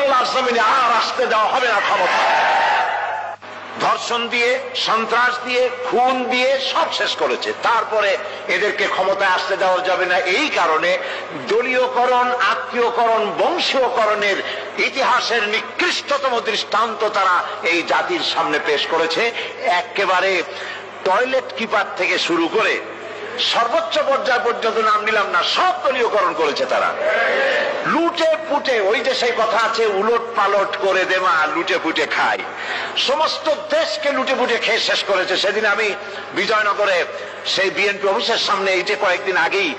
বাংলার জমিনে আর আসতে দেওয়া হবে না ক্ষমতা। ধর্ষণ দিয়ে, সন্ত্রাস দিয়ে, খুন দিয়ে সব শেষ করেছে। তারপরে এদেরকে ক্ষমতায় আসতে দেওয়া যাবে না, এই কারণে দলীয়করণ, আত্মীয়করণ, বংশীয়করণের ইতিহাসের নিকৃষ্টতম দৃষ্টান্ত তারা এই জাতির সামনে পেশ করেছে। একেবারে টয়লেট কিপার থেকে শুরু করে সর্বোচ্চ পর্যায় পর্যন্ত নাম নিলাম না, সব দলীয়করণ করেছে তারা। লুটে পুটে, ওই যে সেই কথা আছে, উলট পালট করে দেমা লুটে পুটে খায়, সমস্ত দেশকে লুটে পুটে খেয়ে শেষ করেছে। সেদিন আমি বিজয়নগরে সেই বিএনপি অফিসের সামনে, এই যে কয়েকদিন আগেই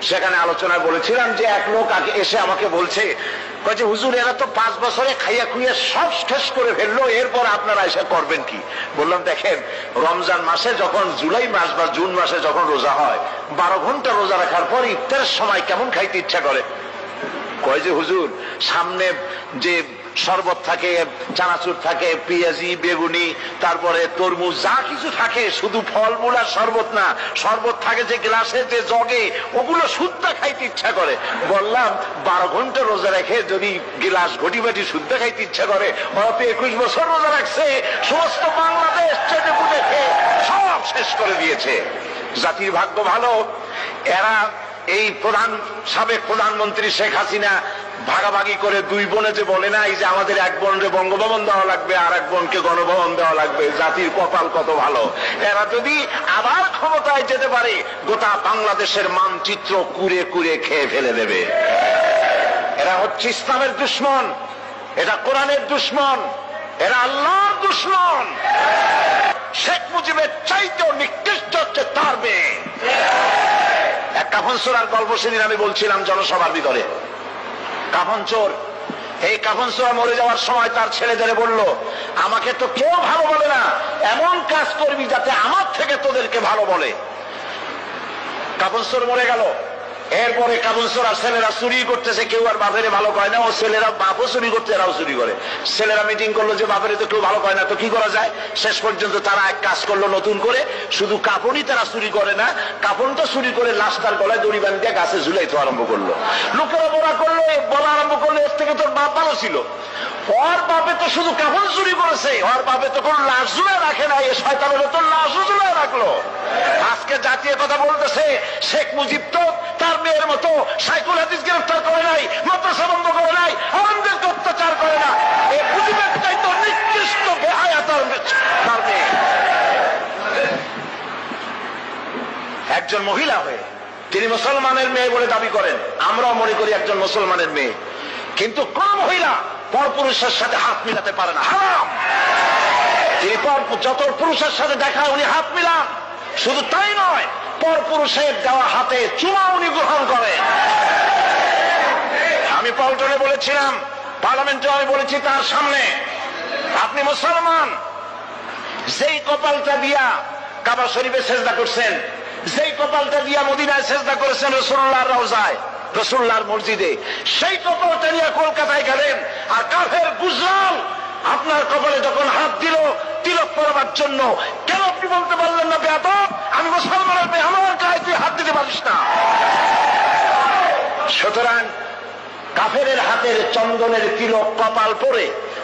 সেখানে আলোচনায় বলেছিলাম যে এক লোক আগে এসে আমাকে বলছে, যে হুজুর এরা তো 5 বছরে খাইয়া খুইয়া সব শেষ করে ফেললো, এরপর আপনারা এসে করবেন কি? বললাম দেখেন, রমজান মাসে যখন, জুলাই মাস বা জুন মাসে যখন রোজা হয়, 12 ঘন্টা রোজা রাখার পর ইফতারের সময় কেমন খাইতে ইচ্ছা করে? কয় যে হুজুর সামনে যে শরবত থাকে, চানাচুর থাকে, পেঁয়াজি, বেগুনি, তারপরে তরমুজ, যা কিছু থাকে, শুধু ফলমূল আর শরবত না, শরবত থাকে যে গ্লাসে, যে জগে, ওগুলো শুদ্ধা খাইতে ইচ্ছা করে। বললাম 12 ঘন্টা রোজা রেখে যদি গ্লাস ঘটি বাটি শুদ্ধা খাইতে ইচ্ছা করে, ওরা তো 21 বছর রোজা রাখছে, সমস্ত বাংলাদেশ চেটে পুটে খেয়ে সব শেষ করে দিয়েছে। জাতির ভাগ্য ভালো, এরা এই সাবেক প্রধানমন্ত্রী শেখ হাসিনা ভাগাভাগি করে 2 বোনে যে বলে না, এই যে আমাদের এক বোনকে বঙ্গভবন দেওয়া লাগবে আর এক বোনকে গণভবন দেওয়া লাগবে, জাতির কপাল কত ভালো। এরা যদি আবার ক্ষমতায় যেতে পারে, গোটা বাংলাদেশের মানচিত্র কুরে কুরে খেয়ে ফেলে দেবে। এরা হচ্ছে ইসলামের দুশমন, এটা কোরআনের দুশমন, এরা আল্লাহর দুশমন। শেখ মুজিবের চাইতেও নিকৃষ্ট হচ্ছে তার মেয়ে। এক কাফন চোরার গল্প সেদিন আমি বলছিলাম জনসভার ভিতরে। কাফন চোর, এই কাফন চোরা মরে যাওয়ার সময় তার ছেলেদের বলল, আমাকে তো কেউ ভালো বলে না, এমন কাজ করবি যাতে আমার থেকে তোদেরকে ভালো বলে। কাফন চোর মরে গেল। এরপরে কাফন চোরা ছেলেরা চুরি করতেছে, কেউ আর বাপের ভালো কয় না, ও ছেলেরা বাপও চুরি করতে, এরাও চুরি করে। ছেলেরা মিটিং করলো যে বাপের তো কেউ ভালো কয় না, তো কি করা যায়? শেষ পর্যন্ত তারা এক কাজ করলো নতুন করে, শুধু কাপড়ই তারা চুরি করে না, কাপড়টা চুরি করে লাশটার গলায় দড়ি বাঁধিয়ে গাছে ঝুলাইতে আরম্ভ করলো। লোকেরা বলা আরম্ভ করলো, এর থেকে তোর বাপ ভালো ছিল। ওর বাপে তো শুধু কাপড় চুরি করেছে, ওর বাপে তো কোন লাশ ঝুলায় রাখে না, এ শয়তানের তোর লাশও ঝুলায় রাখলো। আজকে জাতীয় কথা বলতেছে, শেখ মুজিব তো তার মেয়ের মতো সাইকুল হাদিস গ্রেফতার করে নাই, মাদ্রাসা বন্ধ করে নাই, আলেমদেরকে অত্যাচার করে না। এই মুজিবের চাইতে নিকৃষ্ট বেহায়া তার মেয়ে। একজন মহিলা হয়ে তিনি মুসলমানের মেয়ে বলে দাবি করেন, আমরাও মনে করি একজন মুসলমানের মেয়ে, কিন্তু কোন মহিলা পরপুরুষের সাথে হাত মিলাতে পারে না, হারাম। তিনি যত পুরুষের সাথে দেখা উনি হাত মিলান, শুধু তাই নয়, পরপুরুষের দেওয়া হাতে চুমা উনি গ্রহণ করেন। আমি পল্টনে বলেছিলাম, পার্লামেন্টে আমি বলেছি তার সামনে, আপনি মুসলমান, যেই কপালটা দিয়া কাবা শরীফে সেজদা করছেন, যেই কপালটা দিয়া মদিনায় সেজদা করেছেন রাসূলুল্লাহর রওজায়, রাসূলুল্লাহর মসজিদে, সেই কপালটা নিয়ে কলকাতায় গেলেন, আর কাফের গুজরাল আপনার কপালে যখন হাত দিল তিলক পরাবার জন্য, কেন আপনি বলতে পারলেন না, বেয়াদব, আমি মুসলমানের মেয়ে, আমার গায়ে তুই হাত দিতে পারিস না? সুতরাং কাফেরের হাতের চন্দনের তিলক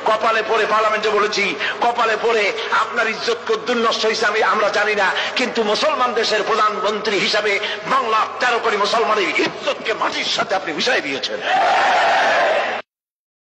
কপালে পরে পার্লামেন্টে বলেছি, কপালে পরে আপনার ইজ্জত কদ্দুর নষ্ট হয়েছে আমরা জানি না, কিন্তু মুসলমান দেশের প্রধানমন্ত্রী হিসাবে বাংলা 13 কোটি মুসলমানের ইজ্জতকে মাটির সাথে আপনি মিশাই দিয়েছেন।